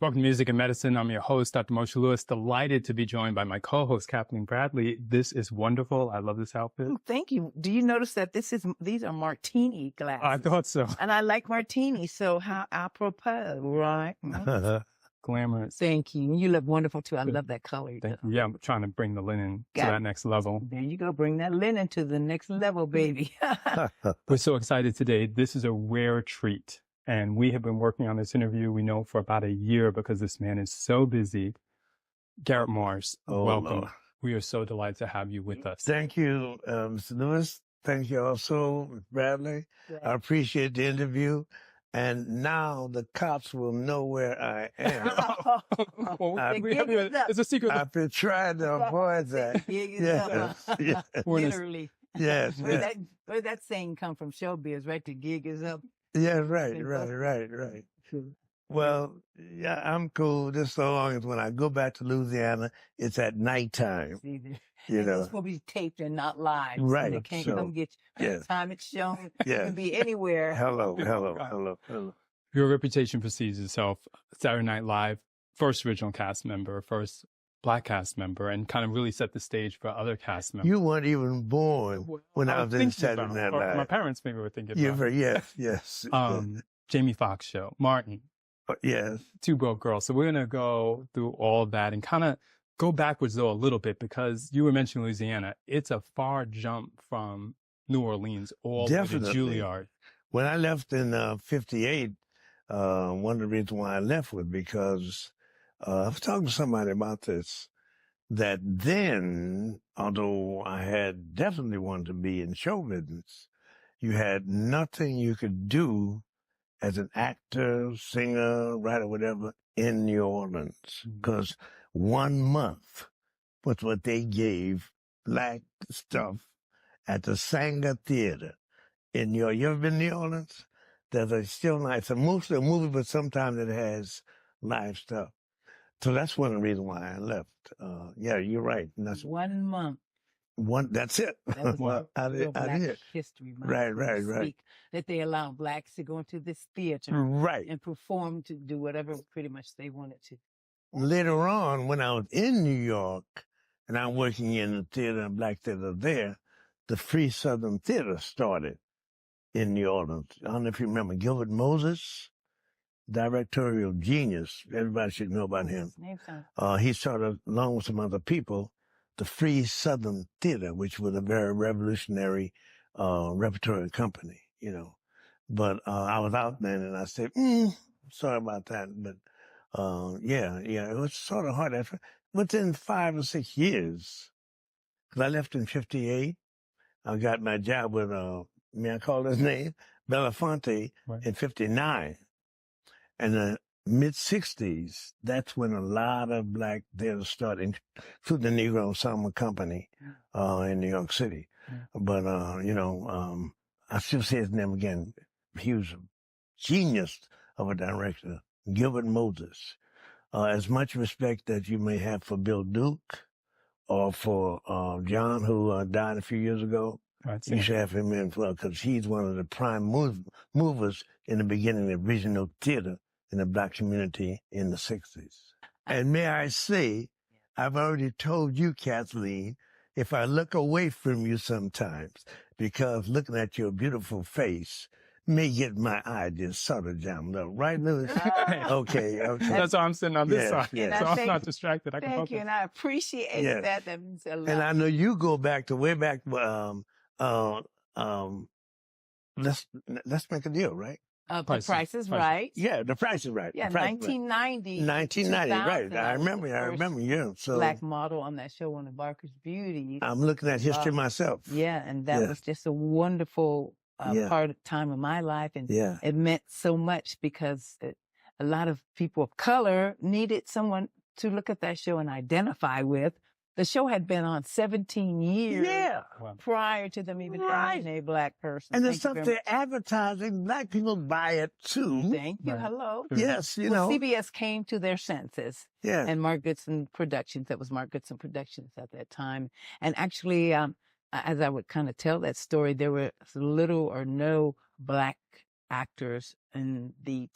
Welcome to Music and Medicine. I'm your host, Dr. Moshe Lewis. Delighted to be joined by my co-host, Kathleen Bradley. This is wonderful. I love this outfit. Oh, thank you. Do you notice that these are martini glasses? I thought so. And I like martini, so how apropos, right? Glamorous. Thank you. You look wonderful, too. I love that color. Thank you. Yeah, I'm trying to bring the linen to that next level. There you go. Bring that linen to the next level, baby. We're so excited today. This is a rare treat. And we have been working on this interview, we know, for about a year because this man is so busy. Garrett Morris, welcome. Lord. We are so delighted to have you with us. Thank you, Mr. Lewis. Thank you also, Ms. Bradley. I appreciate the interview. And now the cops will know where I am. It's a secret. I've been trying to avoid that. Yes. Literally. Yes. Where that saying come from? Showbiz, right? The gig is up. Yeah, right. Well, yeah, I'm cool just so long as when I go back to Louisiana, it's at nighttime. You know, it's will be taped and not live. Right. So they can't come get you. By the time it's shown, you can be anywhere. Hello. Your reputation precedes itself. Saturday Night Live, first original cast member, first Black cast member, and kind of really set the stage for other cast members. You weren't even born when I was in Saturday Night Live. My parents maybe were thinking about it. Yes. Jamie Foxx show, Martin. Yes. Two Broke Girls. So we're going to go through all of that and kind of go backwards, though, a little bit, because you were mentioning Louisiana. It's a far jump from New Orleans all the way to Juilliard. When I left in 58, one of the reasons why I left was because I was talking to somebody about this, that then, although I had definitely wanted to be in show business, you had nothing you could do as an actor, singer, writer, whatever, in New Orleans. Because 1 month was what they gave black stuff at the Sanger Theater in New York. You ever been to New Orleans? There's a still night. It's mostly a movie, but sometimes it has live stuff. So that's one of the reasons why I left. Yeah, you're right. And that's 1 month. That's it. That was I did. History. Right. That they allow blacks to go into this theater and perform, to do whatever pretty much they wanted to. Later on, when I was in New York and I'm working in the theater and black theater there, the Free Southern Theater started in New Orleans. I don't know if you remember Gilbert Moses. Directorial genius. Everybody should know about him. He started, along with some other people, the Free Southern Theater, which was a very revolutionary repertory company, you know. But I was out then and I said, sorry about that. But yeah, it was sort of hard. Within 5 or 6 years, because I left in 58, I got my job with, may I call his name? Belafonte in 59. In the mid-60s, that's when a lot of black theaters started, including the Negro Ensemble Company in New York City. But, I still say his name again. He was a genius of a director, Gilbert Moses. As much respect that you may have for Bill Duke or for John, who died a few years ago, you should have him in for, because he's one of the prime movers in the beginning of regional theater in the black community in the 60s. And may I say, I've already told you, Kathleen, if I look away from you sometimes, because looking at your beautiful face may get my eye just sort of jammed up. Right, Louis? Okay. That's why I'm sitting on this side. Yes. So I'm not distracted. I can Thank you, and I appreciate that. That means a lot. And I know you go back to way back, let's make a deal, right? The Price is Right. Yeah, The Price is Right. Yeah, 1990. 1990, right. I remember, yeah. So black model on that show, one of Barker's Beauty. I'm looking at history myself. Yeah, and that was just a wonderful time of my life. And it meant so much because a lot of people of color needed someone to look at that show and identify with. The show had been on 17 years prior to them even having a black person. And the stuff they're advertising, black people buy it too. Thank you. Hello. Yes, you know. CBS came to their senses. Yeah. And Mark Goodson Productions, that was Mark Goodson Productions at that time. And actually, as I would kind of tell that story, there were little or no black actors in the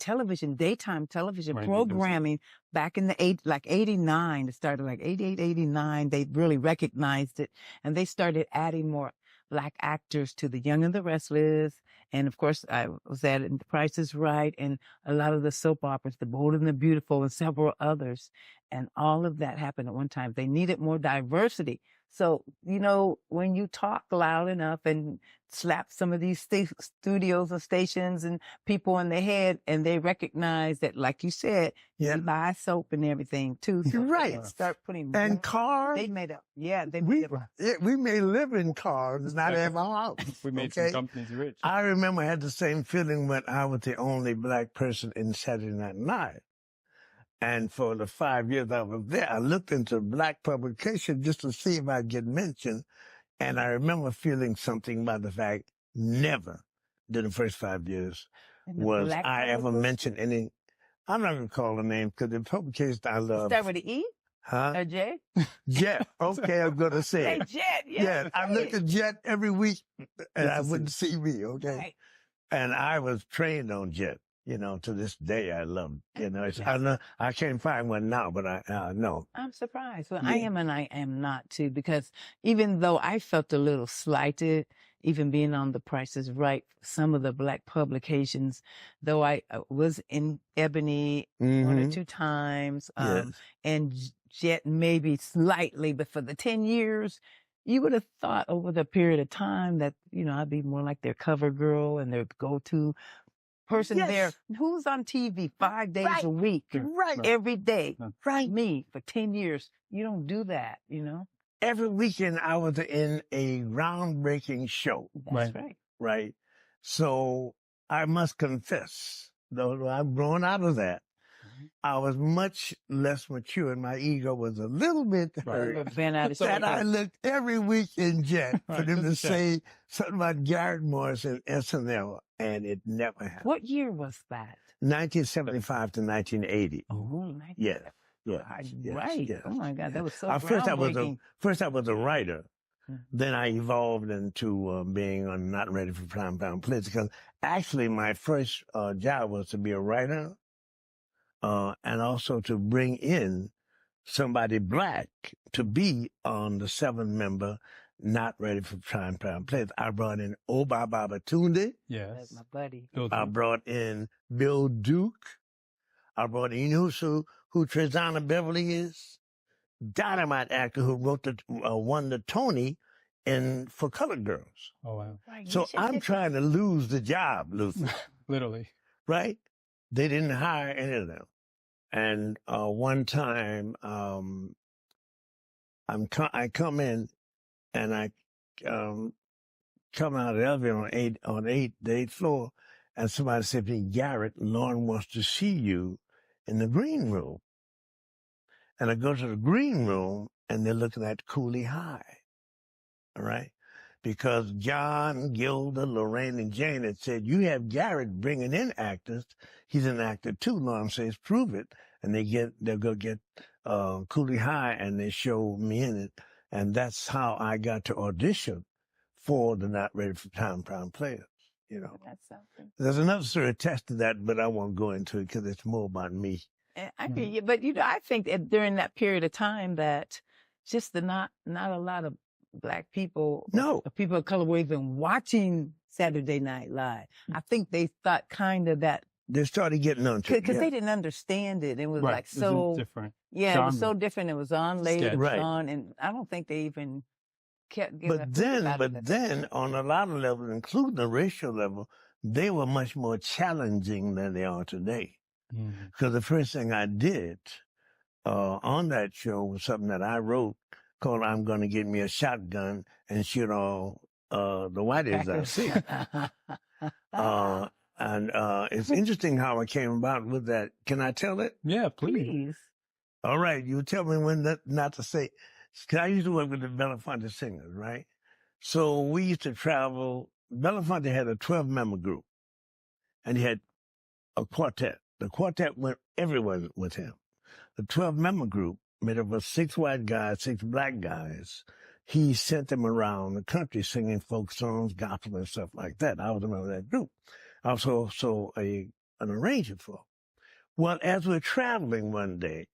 daytime television programming back in the 89. It started like 88, 89. They really recognized it, and they started adding more Black actors to The Young and the Restless. And of course, I was at The Price is Right and a lot of the soap operas, The Bold and the Beautiful and several others. And all of that happened at one time. They needed more diversity. So, you know, when you talk loud enough and slap some of these studios and stations and people in the head, and they recognize that, like you said, you buy soap and everything too. So right. Start putting and cars. They made up. Yeah, they made up. We may live in cars, not have a house. We made some companies rich. I remember I had the same feeling when I was the only Black person in Saturday Night Live. And for the 5 years I was there, I looked into Black publication just to see if I'd get mentioned. And I remember feeling something about the fact never during the first 5 years was I ever mentioned any. I'm not going to call the name because the publications I love. Start with an E? Huh? Or J? Jet. Okay, I'm going to say it. Jet, yeah. I looked at Jet every week and I wouldn't see me, okay? Right. And I was trained on Jet. You know, to this day, I love it. You know, I can't find one now, but I know. I'm surprised. Well, I am and I am not too, because even though I felt a little slighted, even being on The Price is Right, some of the Black publications, though I was in Ebony one or two times, and Jet maybe slightly, but for the 10 years, you would have thought over the period of time that, you know, I'd be more like their cover girl and their go-to person there who's on TV 5 days a week, every day, me for 10 years. You don't do that, you know. Every weekend I was in a groundbreaking show. That's right. Right. So I must confess, though I've grown out of that, I was much less mature and my ego was a little bit hurt. That I looked every week in Jet for them to say something about Garrett Morris and SNL, and it never happened. What year was that? 1975 to 1980. Oh, yes. Right. Yes. Oh my God, that was so groundbreaking. First I was a writer. Then I evolved into being on Not Ready for Prime Time Plays, because actually my first job was to be a writer. And also to bring in somebody Black to be on the 7-member Not Ready for Prime Time Plays. I brought in Oba Babatunde. Yes. That's my buddy. I brought in Bill Duke. I brought in, you know who Trezana Beverly is? Dynamite actor who wrote won the Tony for Colored Girls. Oh, wow. Right. So I'm trying to lose the job, Luther. Literally. Right? They didn't hire any of them. And one time, I come in and I come out of the elevator on the 8th floor, and somebody said to me, "Garrett, Lauren wants to see you in the green room." And I go to the green room, and they're looking at Cooley High, all right? Because John, Gilda, Lorraine, and Jane had said, "You have Garrett bringing in actors. He's an actor too." Lauren says, "Prove it." And they'll go get Cooley High, and they show me in it. And that's how I got to audition for the Not Ready for Prime Players. You know, that's something. There's another story attached to that, but I won't go into it because it's more about me. I hear you, but you know, I think that during that period of time that just not a lot of Black people, people of color were even watching Saturday Night Live. I think they thought kind of that they started getting onto it because they didn't understand it. It was like so different. Yeah, genre. It was so different. It was on late, it was right. on, and I don't think they even kept. But then, on a lot of levels, including the racial level, they were much more challenging than they are today. Because the first thing I did on that show was something that I wrote called "I'm Going to Get Me a Shotgun and Shoot All the Whiteys I See." And it's interesting how I came about with that. Can I tell it? Yeah, please. All right, you tell me when not to say. Because I used to work with the Belafonte singers, right? So we used to travel. Belafonte had a 12-member group, and he had a quartet. The quartet went everywhere with him. The 12-member group, made up of 6 white guys, 6 black guys, he sent them around the country singing folk songs, gospel, and stuff like that. I was a member of that group. Also an arranger for. Well, as we're traveling one day,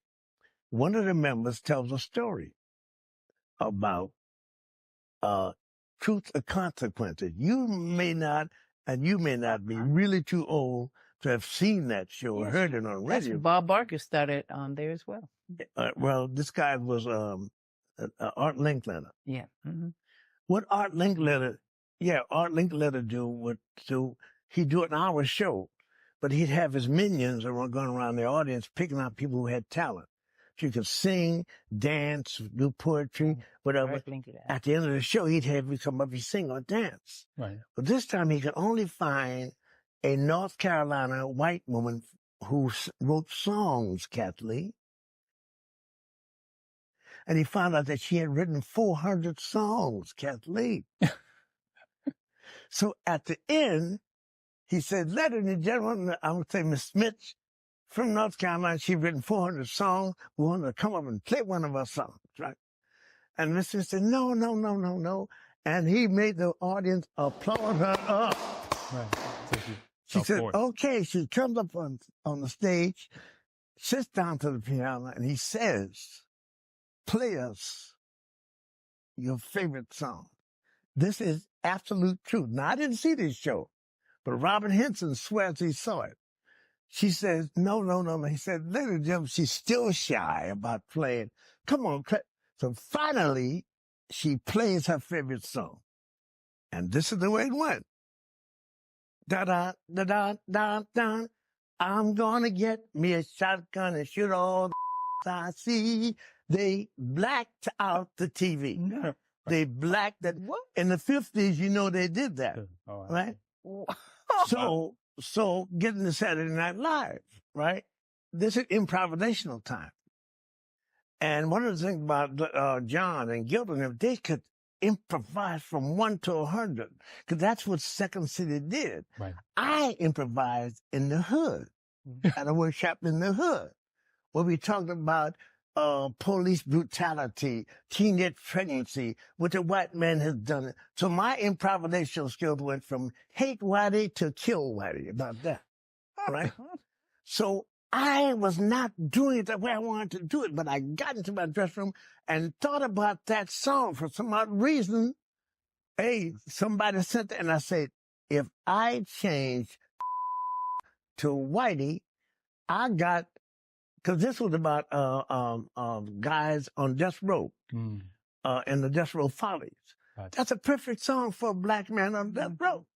one of the members tells a story about truth or consequences. You may not be really too old to have seen that show or heard it on radio. Bob Barker started on there as well. Well, this guy was Art Linkletter. Yeah. Mm-hmm. What Art Linkletter do, he'd do an hour show, but he'd have his minions going around the audience picking out people who had talent. So you could sing, dance, do poetry, whatever. At the end of the show, he'd have you come up and sing or dance. Right. But this time he could only find a North Carolina white woman who wrote songs, Kathleen. And he found out that she had written 400 songs, Kathleen. So at the end, he said, ladies and gentlemen, I would say Miss Smith from North Carolina, she'd written 400 songs. We want her to come up and play one of her songs, right? And Miss Smith said, no. And he made the audience applaud her up. Right. She said, okay. She comes up on the stage, sits down to the piano, and he says, play us your favorite song. This is absolute truth. Now, I didn't see this show, but Robert Henson swears he saw it. She says, no. He said, ladies and gentlemen, she's still shy about playing. Come on. So finally, she plays her favorite song. And this is the way it went. Da-da. I'm gonna get me a shotgun and shoot all the I see. They blacked out the TV. No. They blacked that. In the 50s, you know, they did that, right? So getting to Saturday Night Live, right? This is improvisational time. And one of the things about John and Gilbert, they could improvise from 1 to 100, because that's what Second City did. Right. I improvised in the hood, at a workshop in the hood, where we talked about police brutality, teenage pregnancy, what the white man has done. So my improvisational skills went from hate Whitey to kill Whitey, about that, right? So I was not doing it the way I wanted to do it, but I got into my dressing room and thought about that song for some odd reason. Hey, somebody sent it, and I said, if I change to Whitey, I got, because this was about guys on death row, and the Death Row Follies. Gotcha. That's a perfect song for a black man on death row.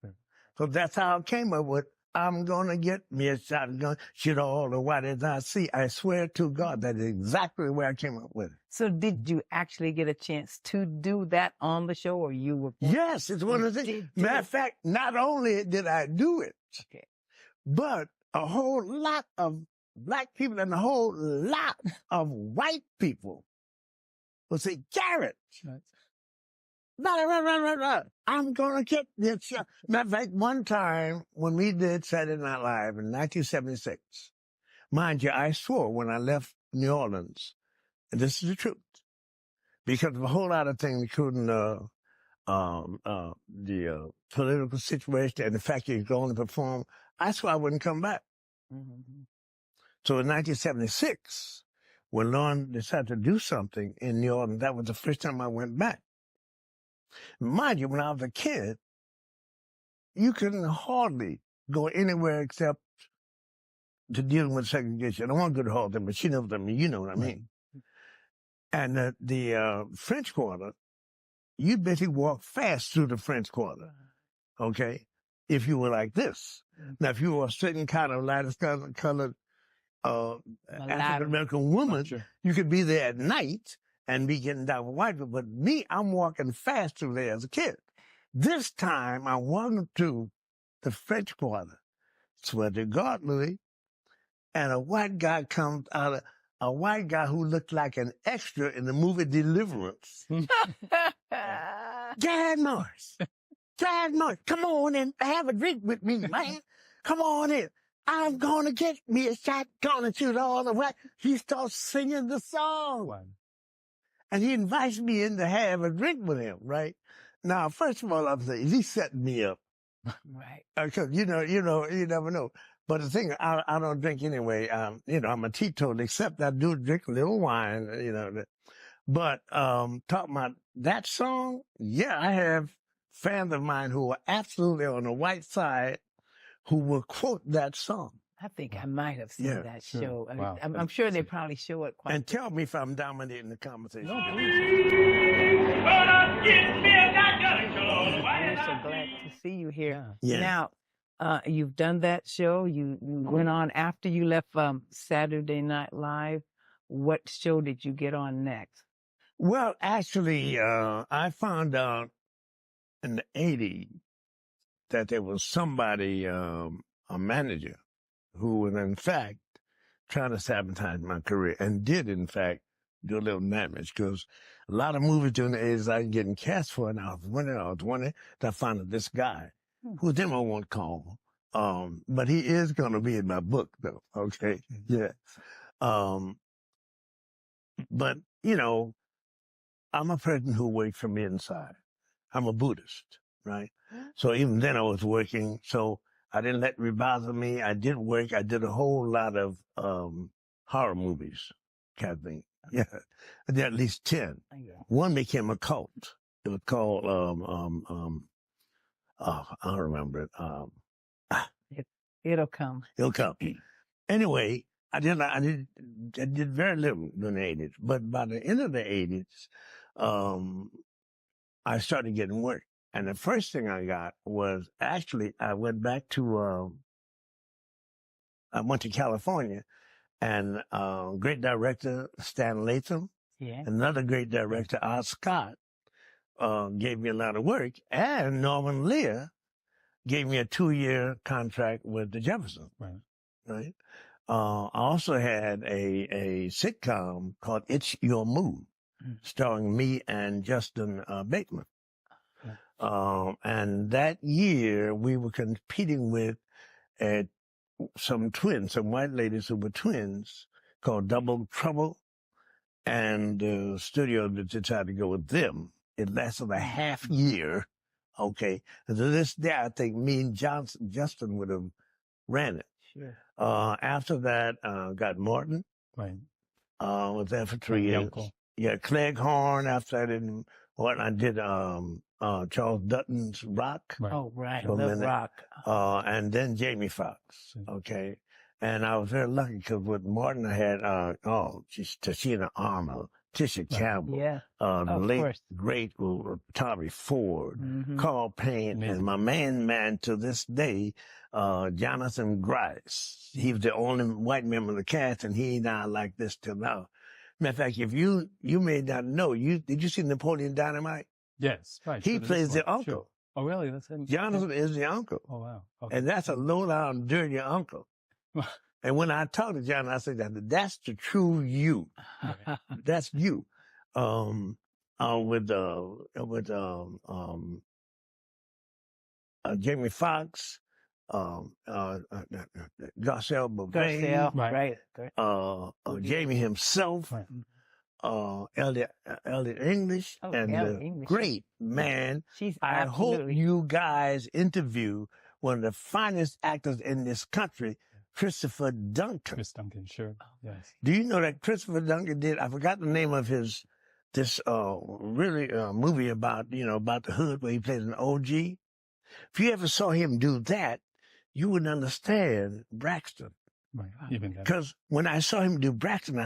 So that's how I came up with, I'm gonna get me a shotgun, shoot all the whiteys I see. I swear to God, that is exactly where I came up with it. So did you actually get a chance to do that on the show, or you were? Yes, it's one of the things. Matter of fact, not only did I do it, but a whole lot of black people and a whole lot of white people will say, Garrett, I'm gonna get this shot. Matter of fact, one time when we did Saturday Night Live in 1976, mind you, I swore when I left New Orleans, and this is the truth, because of a whole lot of things, including the political situation and the fact that you could only perform, I swore I wouldn't come back. Mm-hmm. So in 1976, when Lauren decided to do something in New Orleans, that was the first time I went back. Mind you, when I was a kid, you couldn't hardly go anywhere except to deal with segregation. I don't want to go to Halton, but she knows what I mean. You know what I mean. And the French Quarter, you basically walk fast through the French Quarter, okay, if you were like this. Now, if you were a certain kind of lighter-colored African-American woman, you could be there at night and be getting down with white people. But me, I'm walking fast through there as a kid. This time, I wandered through the French Quarter, swear to God, Louis, and a white guy comes out of, a white guy who looked like an extra in the movie Deliverance. Garrett Morris. Garrett Morris, come on in, have a drink with me, man. Come on in. I'm gonna get me a shotgun and shoot all the way. He starts singing the song. Wow. And he invites me in to have a drink with him, right? Now, first of all, I'm saying, he set me up Right. Because you never know. But the thing, I don't drink anyway. I'm a teetotaler, except I do drink a little wine. But talking about that song, yeah, I have fans of mine who are absolutely on the white side who will quote that song. I think I might have seen that show. Wow. I'm sure they probably show it quite. And tell me if I'm dominating the conversation. No, I'm so glad to see you here. Yeah. Now, you've done that show. You went on after you left Saturday Night Live. What show did you get on next? Well, actually, I found out in the 80s that there was somebody, a manager, who was in fact trying to sabotage my career and did in fact do a little damage, because a lot of movies during the 80s I was getting cast for, and I was wondering, I found out this guy, whose name I won't call, but he is going to be in my book though, okay? Yeah. But, I'm a person who works from the inside. I'm a Buddhist, right? So even then I was working, so I didn't let it bother me. I did work. I did a whole lot of horror movies, kind of thing. Yeah, I did at least 10. One became a cult. It was called I don't remember it. It'll come. It'll come. Anyway, I did very little in the 80s, but by the end of the 80s, I started getting work. And the first thing I got was actually, I went to California, and great director Stan Latham, another great director, Art Scott, gave me a lot of work, and Norman Lear gave me a 2-year contract with the Jeffersons. Right. I also had a sitcom called It's Your Move, starring me and Justin Bateman. And that year we were competing with some white ladies who were twins, called Double Trouble, and the studio decided to go with them. It lasted a half year, okay? And to this day, I think me and Justin would have ran it. Sure. After that, got Morton. Right. Was there for 3 years. Uncle. Yeah, Cleghorn. After that, I did Charles Dutton's Rock. Right. Oh, right. For a Love minute. Rock. And then Jamie Foxx. Okay. And I was very lucky because with Martin I had, Tashina Arnold, Tisha Campbell, the late, great Tommy Ford, Carl Payne, and my main man to this day, Jonathan Grice. He was the only white member of the cast, and he and I like this till now. Matter of fact, if you may not know, did you see Napoleon Dynamite? Yes, right. He plays the uncle. Sure. Oh, really? That's him. Jonathan is the uncle. Oh, wow. Okay. And that's a low-down, dirty uncle. And when I talk to John, I say that's the true you. That's you. With Jamie Foxx, Garcelle Beauvais, right. Jamie himself, Elliot English, and the great man. I hope you guys interview one of the finest actors in this country, Christopher Duncan. Chris Duncan, sure. Yes. Do you know that Christopher Duncan did? I forgot the name of this movie about the hood where he played an OG. If you ever saw him do that, you would understand Braxton. Right. Even that. Because when I saw him do Braxton,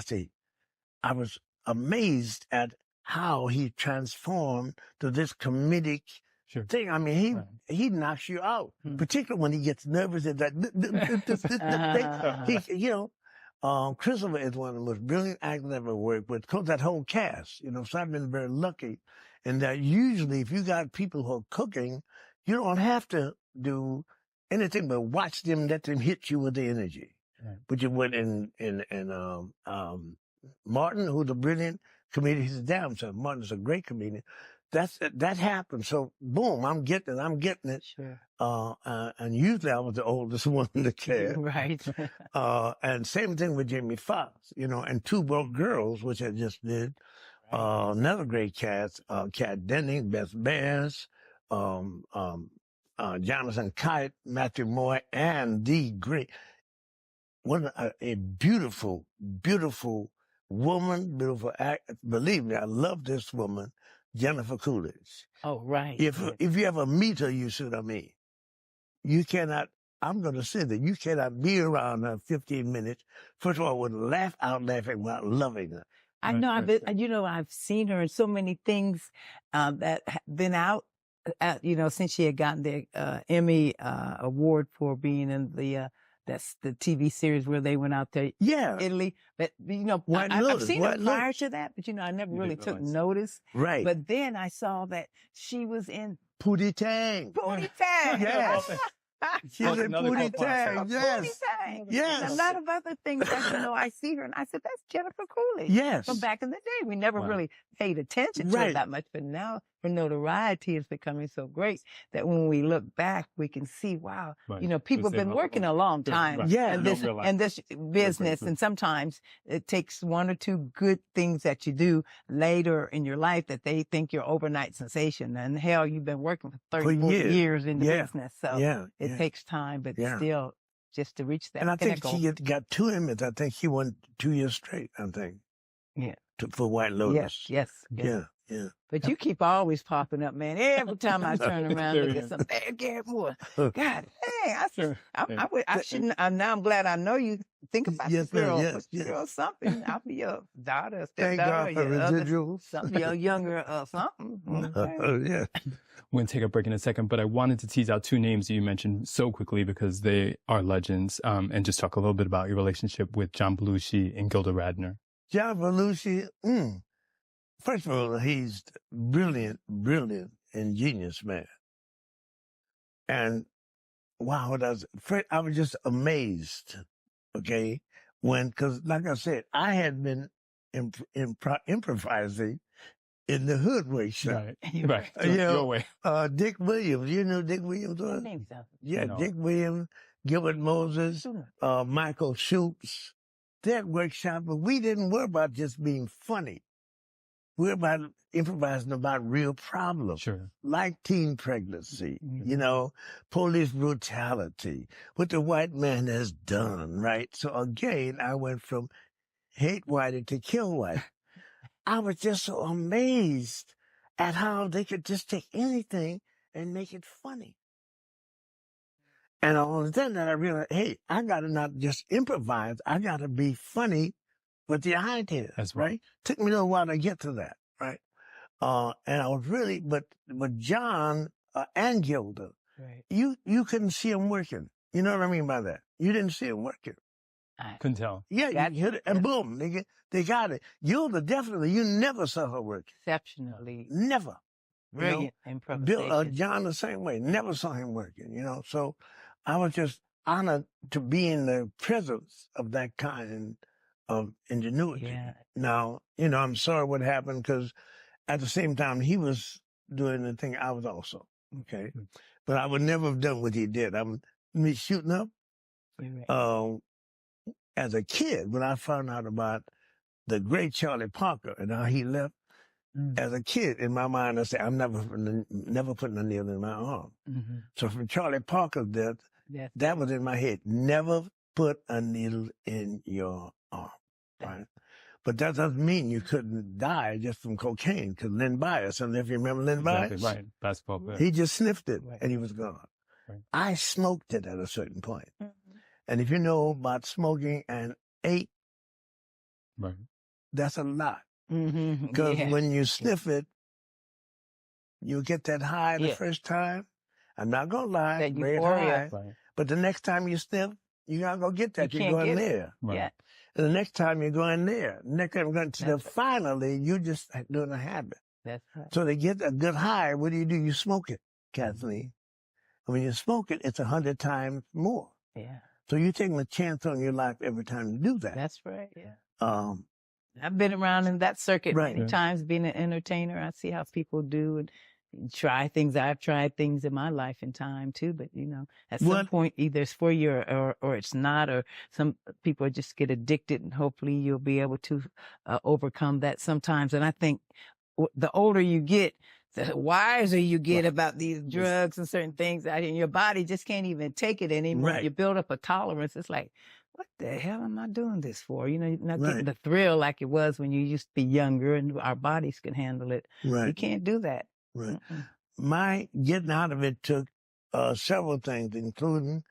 I was amazed at how he transformed to this comedic thing. I mean, he knocks you out, particularly when he gets nervous at that. Christopher is one of the most brilliant actors I've ever worked with. Because that whole cast, so I've been very lucky in that usually if you got people who are cooking, you don't have to do anything but watch them, let them hit you with the energy. Right. But you would in Martin, who's a brilliant comedian, he's a damn son. Martin's a great comedian. That happened. So boom, I'm getting it. Sure. And usually I was the oldest one in the cast. Right. And same thing with Jamie Foxx, and Two Broke Girls, which I just did. Another great cast, Kat Denning, Beth Bears, Jonathan Kite, Matthew Moy, and the great, a beautiful, beautiful woman, beautiful act. Believe me, I love this woman, Jennifer Coolidge. Oh, right. If you ever meet her, you see what I mean. You cannot, I'm going to say that you cannot be around her 15 minutes. First of all, would laugh out laughing while loving her. I know, I've seen her in so many things that have been out, since she had gotten the Emmy award for being in that's the TV series where they went out to Italy. But, I've seen her prior to that, but, I never really took notice. Right. But then I saw that she was in Pootie Tang. Pootie Tang. Yes. She's in Pootie Tang. Yes. Pootie Tang. Yes. A lot of other things that, I see her and I said, that's Jennifer Coolidge. Yes. From back in the day. We never really paid attention to it that much, but now her notoriety is becoming so great that when we look back, we can see, wow, people have been working a long time in this business. And sometimes it takes one or two good things that you do later in your life that they think you're overnight sensation. And hell, you've been working for 30, 40 years in the business. So it takes time, but still just to reach that. And I pinnacle. think she got 2 Emmys. I think she won 2 years straight, I think. Yeah. For White Lotus. Yes. Yeah. But you keep always popping up, man. Every time I turn around, look at some bad Garrett Morris. God dang, I shouldn't. Now I'm glad I know you. Think about this girl. Girl, something. I'll be your daughter, Thank God for residuals. Something, your younger something. Yeah. We're going to take a break in a second, but I wanted to tease out 2 names that you mentioned so quickly because they are legends, and just talk a little bit about your relationship with John Belushi and Gilda Radner. John Belushi, first of all, he's brilliant and genius man. And wow, I was just amazed, because like I said, I had been improvising in the hood workshop. Right. Your way. Dick Williams, you know Dick Williams? Yeah, no. Dick Williams, Gilbert Moses, Michael Schultz. That workshop, but we didn't worry about just being funny. We were about improvising about real problems, like teen pregnancy, police brutality, what the white man has done, right? So again, I went from hate white to kill white. I was just so amazed at how they could just take anything and make it funny. And all of a sudden I realized, hey, I got to not just improvise. I got to be funny with the ideas. That's right. Took me a little while to get to that, right? And I was really, but John and Gilda, you couldn't see them working. You know what I mean by that? You didn't see them working. I couldn't tell. Yeah, you hit it, and boom, they got it. Gilda, definitely, you never saw her work. Exceptionally. Never. Brilliant improvisation. John the same way. Never saw him working, So I was just honored to be in the presence of that kind of ingenuity. Yeah. Now, I'm sorry what happened because at the same time he was doing the thing I was also, But I would never have done what he did. Me shooting up. As a kid, when I found out about the great Charlie Parker and how he left, as a kid, in my mind, I said, I'm never putting a needle in my arm. So from Charlie Parker's death, that was in my head. Never put a needle in your arm. Right? But that doesn't mean you couldn't die just from cocaine, because Len Bias, and if you remember Len Bias, right, basketball player. He just sniffed it and he was gone. Right. I smoked it at a certain point. And if you know about smoking and ate, that's a lot. Because when you sniff it, you get that high the first time. I'm not going to lie, that very high. But the next time you sniff, you're not going to get that. You're going there. And the next time you're going there. Next time you're going to finally, you're just doing a habit. That's right. So to get a good high, what do? You smoke it, Kathleen. And when you smoke it, it's 100 times more. Yeah. So you're taking a chance on your life every time you do that. That's right, I've been around in that circuit many times, being an entertainer. I see how people do and try things. I've tried things in my life and time too, but at some point, either it's for you or it's not, or some people just get addicted, and hopefully you'll be able to overcome that sometimes. And I think the older you get, the wiser you get about these drugs and certain things, and your body just can't even take it anymore. You build up a tolerance. It's like, what the hell am I doing this for? You know, you're not getting the thrill like it was when you used to be younger and our bodies can handle it. You can't do that. My getting out of it took several things, including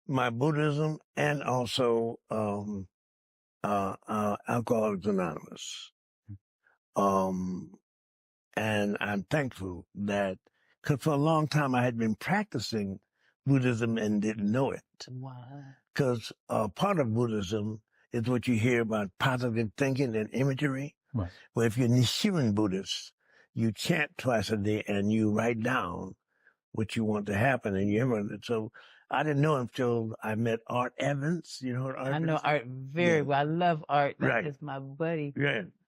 my Buddhism and also Alcoholics Anonymous. And I'm thankful that, because for a long time I had been practicing Buddhism and didn't know it. Because part of Buddhism is what you hear about positive thinking and imagery. Well, if you're Nichiren Buddhist, you chant twice a day and you write down what you want to happen and you implement it. So I didn't know until I met Art Evans. You know what Art is? I know Art very well. I love Art. That is my buddy.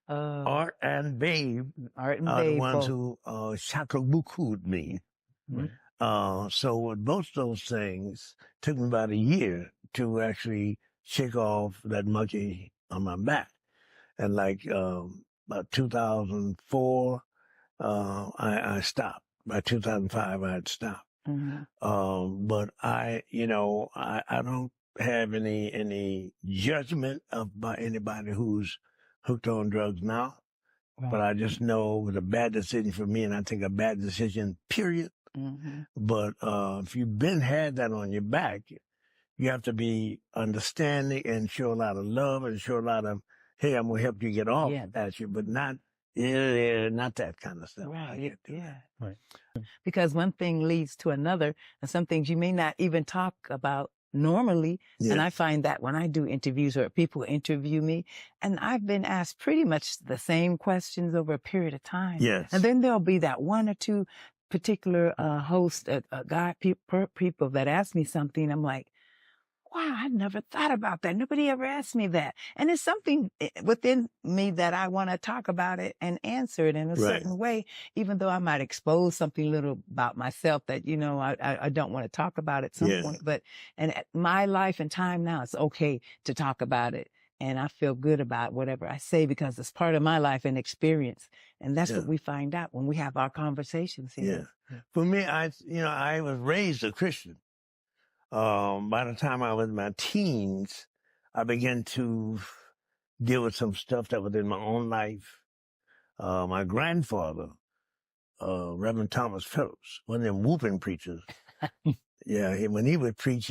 Art and Babe are the ones who shakubuku'd me. So with both those things, took me about a year to actually shake off that monkey on my back. And like about 2004, I stopped. By 2005, I had stopped. But I don't have any judgment about anybody who's hooked on drugs now. But I just know it was a bad decision for me, and I think a bad decision, period. But if you've had that on your back, you have to be understanding and show a lot of love and show a lot of, hey, I'm going to help you get off at you, but not that kind of stuff. Because one thing leads to another, and some things you may not even talk about normally. And I find that when I do interviews or people interview me, and I've been asked pretty much the same questions over a period of time. And then there'll be that one or two particular host, people that ask me something. I'm like, wow, I never thought about that. Nobody ever asked me that. And it's something within me that I want to talk about it and answer it in a certain way, even though I might expose something little about myself that, you know, I don't want to talk about at some point. But, and at my life and time now, it's okay to talk about it. And I feel good about whatever I say because it's part of my life and experience. And that's what we find out when we have our conversations here. For me, I was raised a Christian. By the time I was in my teens, I began to deal with some stuff that was in my own life. My grandfather, Reverend Thomas Phillips, one of them whooping preachers. When he would preach,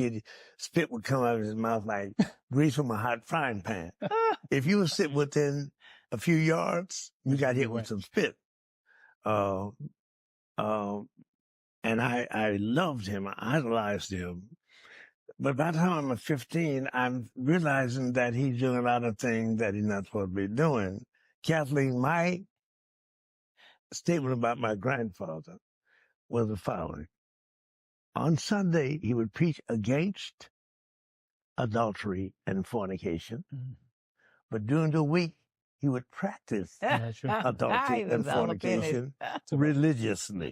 spit would come out of his mouth like grease from a hot frying pan. If you would sit within a few yards, you got hit with some spit. And I loved him. I idolized him. But by the time I'm 15, I'm realizing that he's doing a lot of things that he's not supposed to be doing. Kathleen, my statement about my grandfather was the following. On Sunday, he would preach against adultery and fornication. But during the week, he would practice adultery and fornication religiously.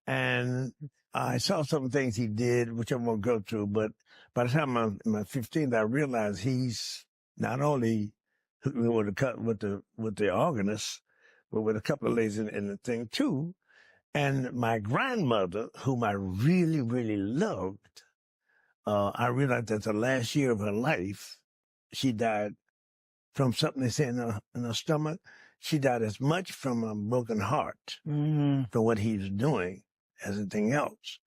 And I saw some things he did, which I won't go through, but by the time I'm in my 15th, I realized he's not only hooked me with the organist, but with a couple of ladies in the thing too. And my grandmother, whom I really, really loved, I realized that the last year of her life, she died from something they say in her stomach. She died as much from a broken heart from what he was doing as anything else.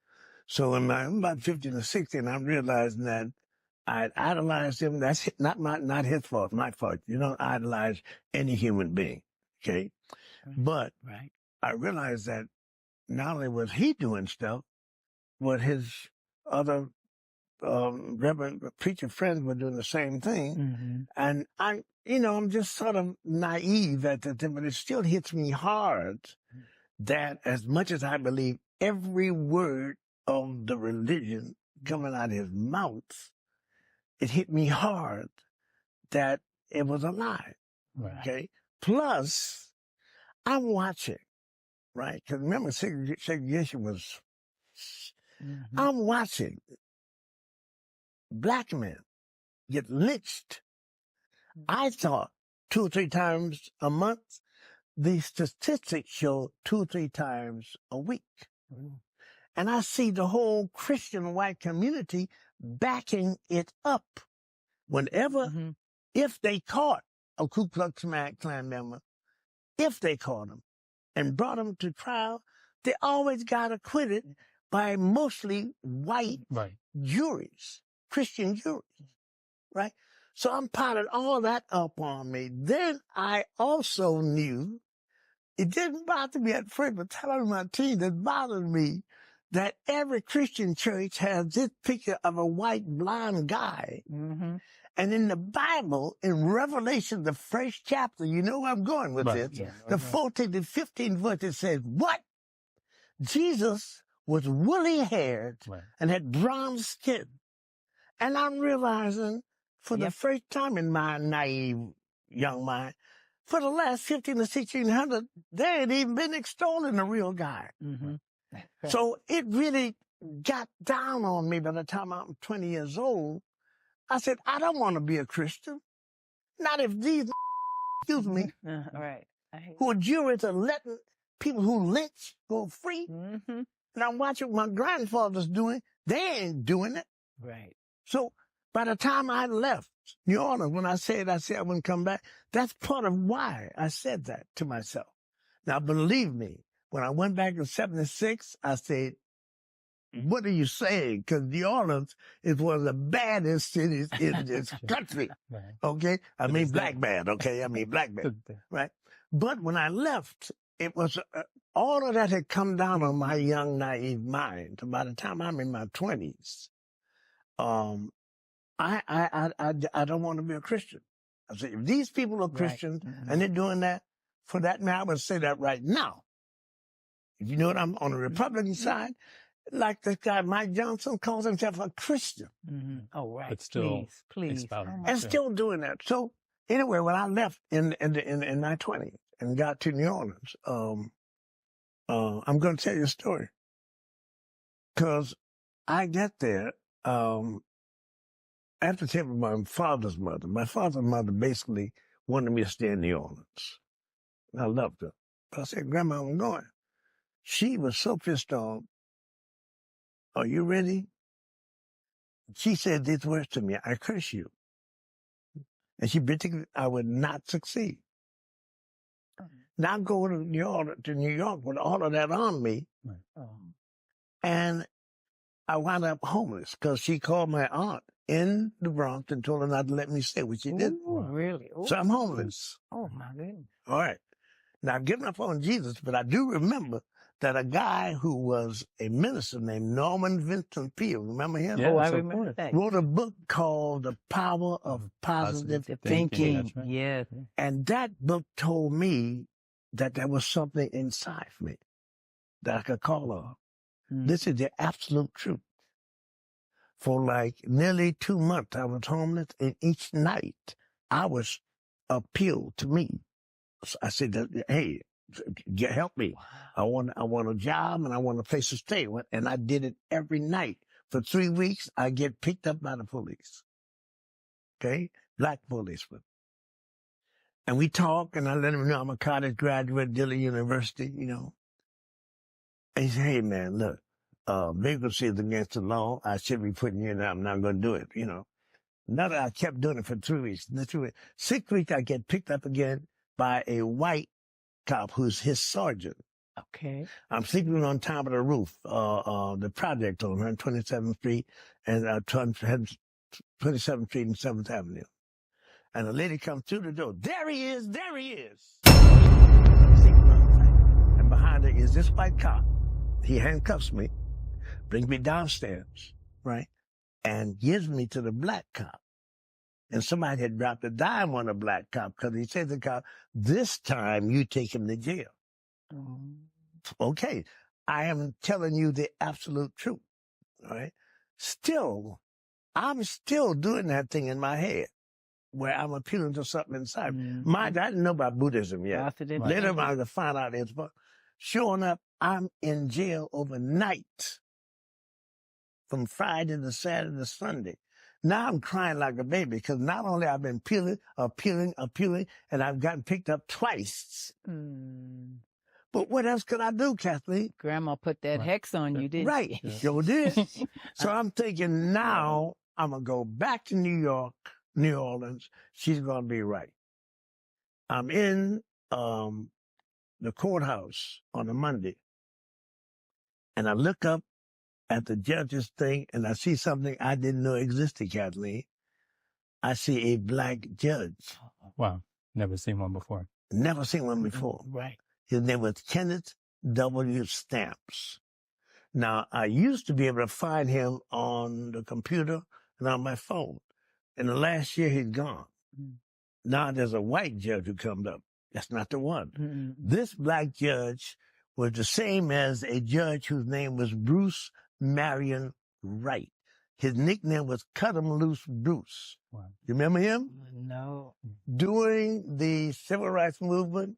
So when I'm about 15 or 16, I'm realizing that I idolized him. That's not his fault, my fault. You don't idolize any human being, okay? But I realized that not only was he doing stuff, but his other reverend preacher friends were doing the same thing. And I'm just sort of naive at the time, but it still hits me hard that as much as I believe every word of the religion coming out of his mouth, it hit me hard that it was a lie. Okay. Plus, I'm watching, right? Because remember, segregation was, I'm watching black men get lynched. I thought 2 or 3 times a month, the statistics show 2 or 3 times a week. And I see the whole Christian white community backing it up. Whenever, if they caught a Ku Klux Klan member, if they caught him and brought him to trial, they always got acquitted by mostly white juries, Christian juries, right? So I'm piling all that up on me. Then I also knew, it didn't bother me at first, but telling my team, it bothered me that every Christian church has this picture of a white blonde guy. And in the Bible, in Revelation, the first chapter, you know where I'm going with this, the 14th and 15th verse, it says, what? Jesus was woolly-haired and had bronze skin. And I'm realizing, for the first time in my naive young mind, for the last 15 or 1600, they had even been extolling the real guy. So it really got down on me by the time I'm 20 years old. I said, I don't want to be a Christian. Not if these, excuse me, who are juries are letting people who lynch go free. And I'm watching what my grandfather's doing. They ain't doing it. So by the time I left New Orleans, when I said I wouldn't come back, that's part of why I said that to myself. Now, believe me, when I went back in 76, I said, what are you saying? Because New Orleans is one of the baddest cities in this country. Okay? I mean, black bad. Okay? I mean, black bad. Right? But when I left, it was, all of that had come down on my young, naive mind. By the time I'm in my 20s, I don't want to be a Christian. I said, if these people are Christians and they're doing that, for that matter, I would say that right now. If you know what, I'm on the Republican side, like this guy Mike Johnson calls himself a Christian. But still, please. And still doing that. So anyway, when I left in my 20s and got to New Orleans, I'm going to tell you a story. Because I got there, after telling my father's mother. My father's mother basically wanted me to stay in New Orleans. And I loved her. But I said, Grandma, I'm going. She was so pissed off. Are you ready? She said these words to me, I curse you. And she predicted I would not succeed. Now I'm going to New York with all of that on me. And I wound up homeless because she called my aunt in the Bronx and told her not to let me stay, which she did. Really? So I'm homeless. Oh, my goodness. All right. Now, I've given up on Jesus, but I do remember that a guy who was a minister named Norman Vincent Peale, remember him? Yeah, I remember that. Wrote a book called The Power of Positive Thinking. Yes. And that book told me that there was something inside me that I could call on. This is the absolute truth. For like nearly 2 months, I was homeless, and each night I was appealed to me. So I said, hey, help me. I want a job and I want a place to stay. And I did it every night. For 3 weeks, I get picked up by the police. Okay? Black policemen. And we talk, and I let him know I'm a college graduate at Dillard University, you know. And he said, hey, man, look, vagrancy is against the law. I should be putting you in there. I'm not going to do it, you know. Now that I kept doing it for 3 weeks. 6 weeks, I get picked up again by a white cop who's his sergeant. Okay. I'm sleeping on top of the roof, the project on 127th Street and 27th Street and 7th Avenue. And a lady comes through the door. There he is, there he is. I'm sleeping on, and behind her is this white cop. He handcuffs me, brings me downstairs, right, and gives me to the black cop. And somebody had dropped a dime on the black cop because he said to the cop, this time you take him to jail. Okay, I am telling you the absolute truth, all right? Still, I'm still doing that thing in my head where I'm appealing to something inside. Mind, I didn't know about Buddhism yet. Later on, I found out it's, but sure enough, I'm in jail overnight from Friday to Saturday to Sunday. Now I'm crying like a baby because not only I've been appealing, and I've gotten picked up twice. But what else could I do, Kathleen? Grandma put that hex on you, didn't Right. she? Sure did. So I'm thinking now I'm going to go back to New Orleans. She's going to be right. I'm in the courthouse on a Monday, and I look up at the judge's thing, and I see something I didn't know existed, Kathleen. I see a black judge. Wow. Never seen one before. Never seen one before. Right. His name was Kenneth W. Stamps. Now, I used to be able to find him on the computer and on my phone. In the last year, he's gone. Now there's a white judge who comes up. That's not the one. This black judge was the same as a judge whose name was Bruce Marion Wright. His nickname was Cut 'em Loose Bruce. Wow. You remember him? No. During the Civil Rights Movement,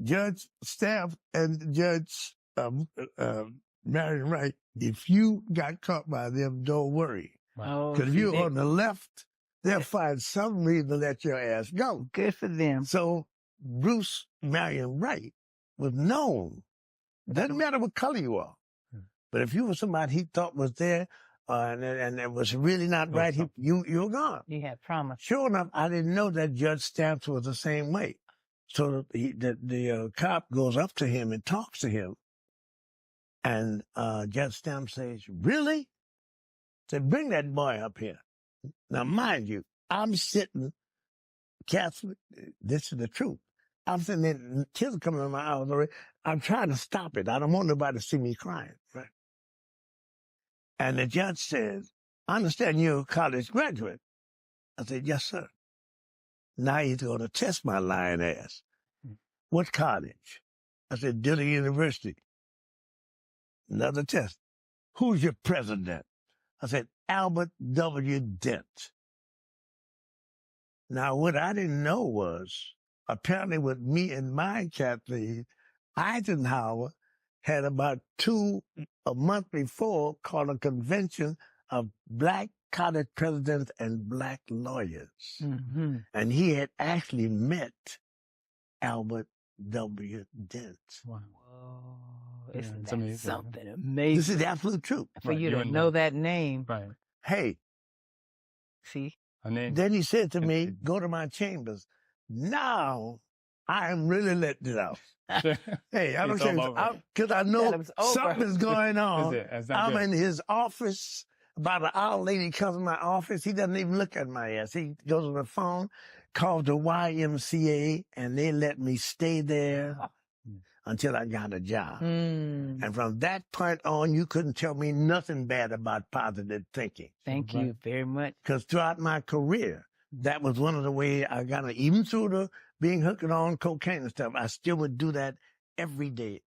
Judge Stamps and Judge Marion Wright, if you got caught by them, don't worry. Wow. Because if you're on the left, they'll find some reason to let your ass go. Good for them. So Bruce Marion Wright was known. Doesn't matter what color you are. But if you were somebody he thought was there and it was really not right, you're gone. He had promise. Sure enough, I didn't know that Judge Stamps was the same way. So the cop goes up to him and talks to him. And Judge Stamps says, really? Said, bring that boy up here. Now, mind you, I'm sitting, Catholic, this is the truth. I'm sitting there, tears are coming in my eyes already. I'm trying to stop it. I don't want nobody to see me crying, right? And the judge says, I understand you're a college graduate. I said, yes, sir. Now he's going to test my lying ass. What college? I said, Dillard University. Another test. Who's your president? I said, Albert W. Dent. Now, what I didn't know was, apparently with me and my Kathleen, Eisenhower had about a month before, called a convention of black college presidents and black lawyers. And he had actually met Albert W. Dent. Wow. Whoa. Isn't that amazing. something amazing? This is the absolute truth. For you to know that name. Right. Hey. See? A name. Then he said to me, go to my chambers. Now I am really letting it out. Hey, I don't say, because I know something's going on. I'm in his office. About an hour later, he comes to my office. He doesn't even look at my ass. He goes on the phone, calls the YMCA, and they let me stay there until I got a job. And from that point on, you couldn't tell me nothing bad about positive thinking. Thank you very much. Because throughout my career, that was one of the ways I got it. Even through the being hooked on cocaine and stuff, I still would do that every day.